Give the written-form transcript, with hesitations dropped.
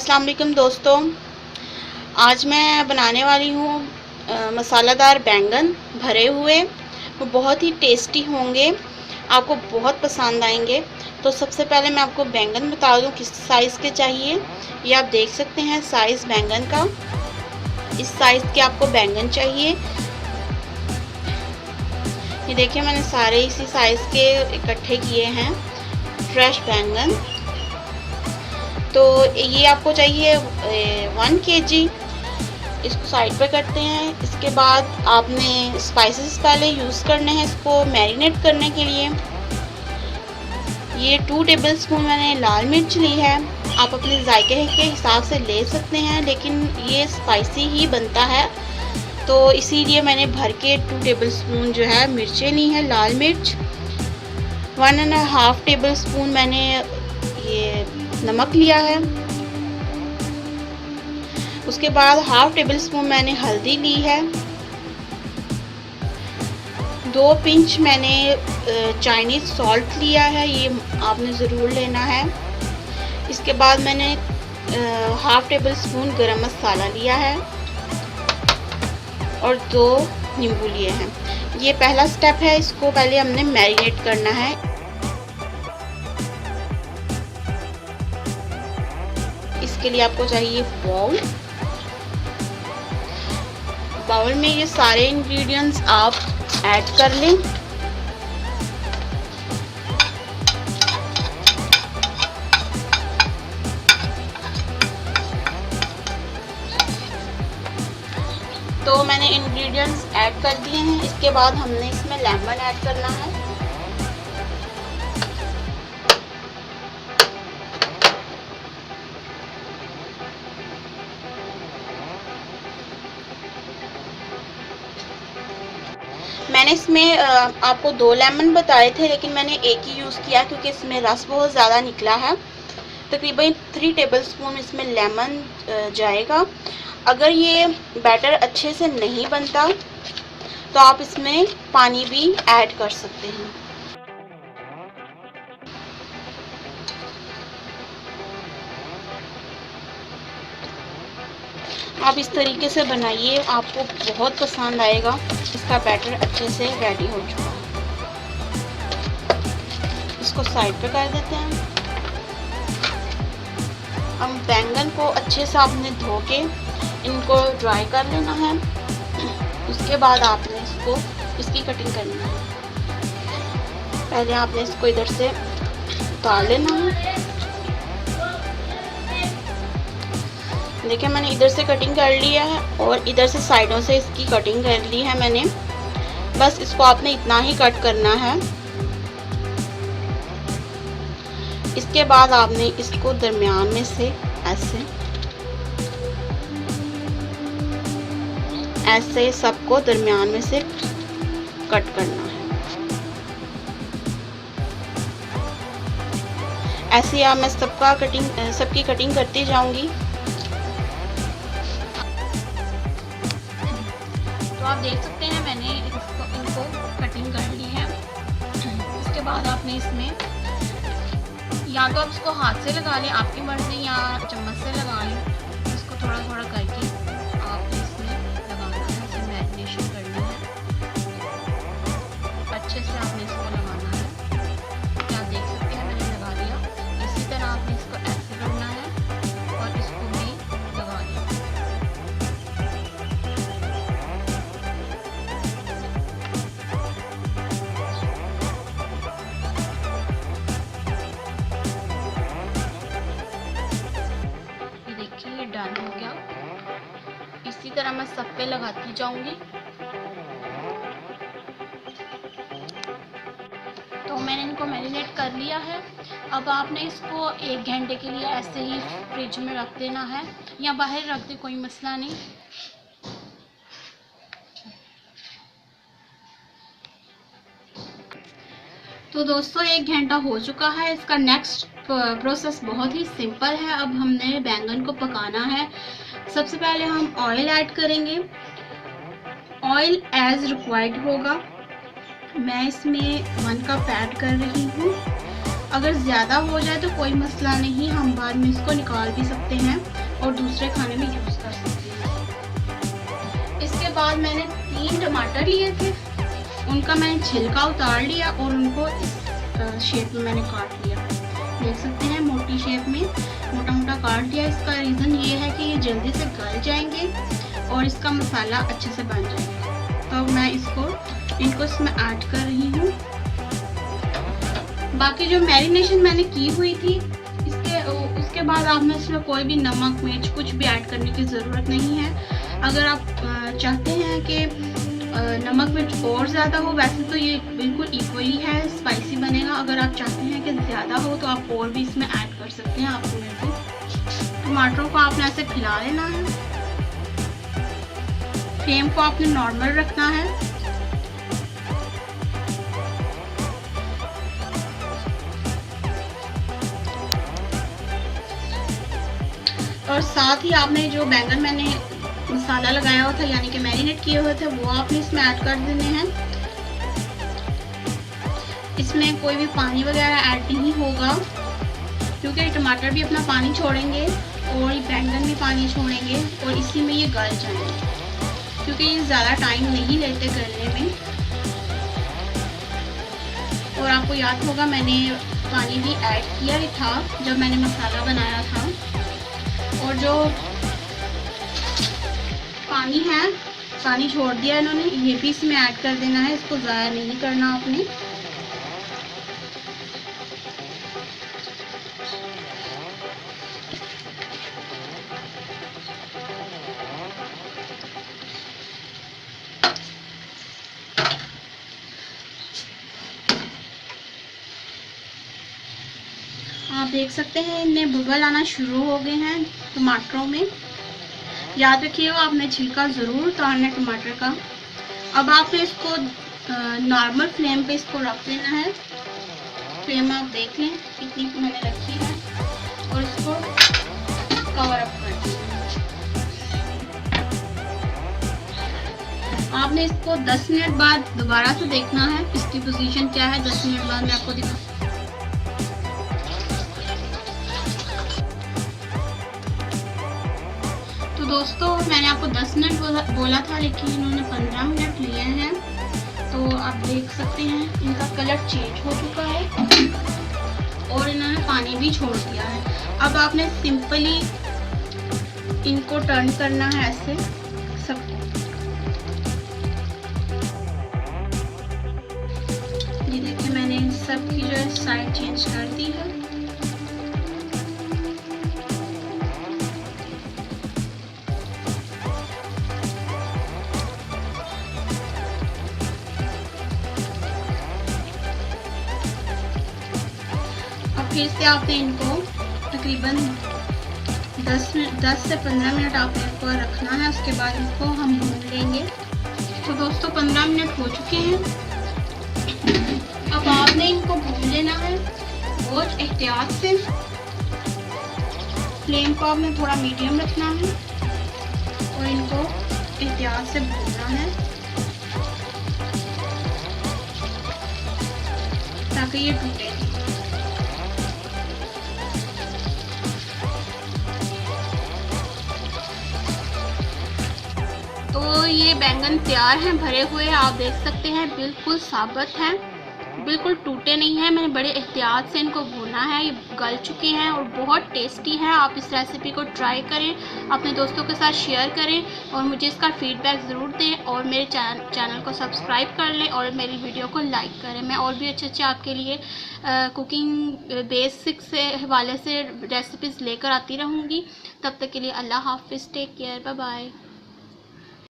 अस्सलाम वालेकुम दोस्तों, आज मैं बनाने वाली हूँ मसालेदार बैंगन भरे हुए। वो बहुत ही टेस्टी होंगे, आपको बहुत पसंद आएंगे। तो सबसे पहले मैं आपको बैंगन बता दूँ किस साइज़ के चाहिए। ये आप देख सकते हैं साइज़ बैंगन का, इस साइज़ के आपको बैंगन चाहिए। ये देखिए मैंने सारे इसी साइज़ के इकट्ठे किए हैं फ्रेश बैंगन। तो ये आपको चाहिए 1 kg। इसको साइड पे करते हैं। इसके बाद आपने स्पाइसेस पहले यूज़ करने हैं इसको मैरिनेट करने के लिए। ये 2 टेबलस्पून मैंने लाल मिर्च ली है। आप अपने जायके के हिसाब से ले सकते हैं, लेकिन ये स्पाइसी ही बनता है तो इसीलिए मैंने भर के 2 टेबलस्पून जो है मिर्चें ली हैं लाल मिर्च। 1.5 टेबलस्पून मैंने ये नमक लिया है। उसके बाद 1/2 टेबलस्पून मैंने हल्दी ली है। 2 पिंच मैंने चाइनीज़ सॉल्ट लिया है, ये आपने ज़रूर लेना है। इसके बाद मैंने 1/2 टेबलस्पून गरम मसाला लिया है और 2 नींबू लिए हैं। ये पहला स्टेप है, इसको पहले हमने मैरिनेट करना है। इसके लिए आपको चाहिए बाउल में ये सारे इंग्रेडिएंट्स आप ऐड कर लें। तो मैंने इंग्रेडिएंट्स ऐड कर दिए हैं। इसके बाद हमने इसमें लेमन ऐड करना है। मैंने इसमें आपको 2 लेमन बताए थे, लेकिन मैंने एक ही यूज़ किया क्योंकि इसमें रस बहुत ज़्यादा निकला है। तकरीबन 3 टेबलस्पून इसमें लेमन जाएगा। अगर ये बैटर अच्छे से नहीं बनता तो आप इसमें पानी भी ऐड कर सकते हैं। आप इस तरीके से बनाइए, आपको बहुत पसंद आएगा। इसका बैटर अच्छे से रेडी हो चुका है। इसको साइड पे कर देते हैं। हम बैंगन को अच्छे से आपने धो के इनको ड्राई कर लेना है। उसके बाद आपने इसकी कटिंग करनी है। पहले आपने इसको इधर से उतार लेना है। देखिए मैंने इधर से कटिंग कर लिया है और इधर से साइडों से इसकी कटिंग कर ली है मैंने। बस इसको आपने इतना ही कट करना है। इसके बाद आपने इसको दरमियान में से ऐसे सबको दरमियान में से कट करना है। ऐसे आप मैं सबकी कटिंग करती जाऊंगी। तो आप देख सकते हैं मैंने इनको कटिंग कर ली है। इसके बाद आपने इसमें या तो आप इसको हाथ से लगा लें, आपकी मर्जी, या चम्मच से लगा लें। इसको थोड़ा थोड़ा करके आपने इसमें लगाना है, इसे मैरिनेशन करनी है। अच्छे से आपने इसको लगाना है। क्या देख सकते हैं मैंने लगा लिया। इसी तरह आपने इसको ऐसे करना है और इसको भी लगा दिया। ये डन हो गया। इसी तरह मैं सब पे लगाती जाऊंगी। तो मैंने इनको मैरिनेट कर लिया है। अब आपने इसको 1 घंटे के लिए ऐसे ही फ्रिज में रख देना है, या बाहर रख दे, कोई मसला नहीं। तो दोस्तों 1 घंटा हो चुका है। इसका नेक्स्ट प्रोसेस बहुत ही सिंपल है। अब हमने बैंगन को पकाना है। सबसे पहले हम ऑयल ऐड करेंगे। ऑयल एज रिक्वायर्ड होगा। मैं इसमें 1 कप ऐड कर रही हूँ। अगर ज़्यादा हो जाए तो कोई मसला नहीं, हम बाद में इसको निकाल भी सकते हैं और दूसरे खाने में यूज़ कर सकते हैं। इसके बाद मैंने 3 टमाटर लिए थे, उनका मैंने छिलका उतार लिया और उनको इस शेप में मैंने काट लिया। देख सकते हैं मोटी शेप में मोटा मोटा काट दिया। इसका रीज़न ये है कि ये जल्दी से गल जाएंगे और इसका मसाला अच्छे से बन जाएगा। तो मैं इनको इसमें ऐड कर रही हूँ। बाकी जो मैरिनेशन मैंने की हुई थी उसके बाद आपने इसमें कोई भी नमक मिर्च कुछ भी ऐड करने की ज़रूरत नहीं है। अगर आप चाहते हैं कि नमक मिर्च और ज़्यादा हो, वैसे तो ये बिल्कुल इक्वली है, स्पाइसी बनेगा। अगर आप चाहते हैं कि ज़्यादा हो तो आप और भी इसमें ऐड कर सकते हैं आपकी मर्जी। टमाटरों को आपने ऐसे खिला लेना है। फ्लेम को आपने नॉर्मल रखना है और साथ ही आपने जो बैंगन मैंने मसाला लगाया हुआ था यानी कि मैरिनेट किए हुए थे वो आपने इसमें ऐड कर देने हैं। इसमें कोई भी पानी वगैरह ऐड नहीं होगा क्योंकि टमाटर भी अपना पानी छोड़ेंगे और ये बैंगन भी पानी छोड़ेंगे और इसी में ये गल जाएंगे क्योंकि ये ज़्यादा टाइम नहीं लेते गलने में। और आपको याद होगा मैंने पानी भी ऐड किया ही था जब मैंने मसाला बनाया था। और जो पानी है, पानी छोड़ दिया इन्होंने, ये भी इसमें ऐड कर देना है। इसको ज़ाया नहीं करना आपने। आप देख सकते हैं इनमें बुलबुल आना शुरू हो गए हैं टमाटरों में। याद रखिएगा आपने छिलका ज़रूर उतारना है टमाटर का। अब आपने इसको नॉर्मल फ्लेम पे इसको रख लेना है। फ्लेम आप देख लें कितनी मैंने रखी है और इसको कवर अप कर देना। आपने इसको 10 मिनट बाद दोबारा से देखना है इसकी पोजीशन क्या है। 10 मिनट बाद मैं आपको दिखा। तो दोस्तों मैंने आपको 10 मिनट बोला था लेकिन इन्होंने 15 मिनट लिए हैं। तो आप देख सकते हैं इनका कलर चेंज हो चुका है और इन्होंने पानी भी छोड़ दिया है। अब आपने सिंपली इनको टर्न करना है ऐसे सबको। ये देखिए मैंने सबकी जो है साइड चेंज कर दी है। फिर से आपने इनको तकरीबन 10 से 15 मिनट आपने इनको रखना है। उसके बाद इनको हम भून लेंगे। तो दोस्तों 15 मिनट हो चुके हैं। अब आपने इनको भून लेना है बहुत एहतियात से। फ्लेम को आपने थोड़ा मीडियम रखना है और इनको एहतियात से भूनना है ताकि ये टूटे। तो ये बैंगन तैयार हैं भरे हुए। आप देख सकते हैं बिल्कुल साबुत हैं, बिल्कुल टूटे नहीं हैं। मैंने बड़े एहतियात से इनको भूना है। ये गल चुके हैं और बहुत टेस्टी है। आप इस रेसिपी को ट्राई करें, अपने दोस्तों के साथ शेयर करें और मुझे इसका फीडबैक ज़रूर दें और मेरे चैनल को सब्सक्राइब कर लें और मेरी वीडियो को लाइक करें। मैं और भी अच्छे आपके लिए कुकिंग बेसिक से हवाले से रेसिपीज़ लेकर आती रहूँगी। तब तक के लिए अल्लाह हाफिज़, टेक केयर, बाय बाय।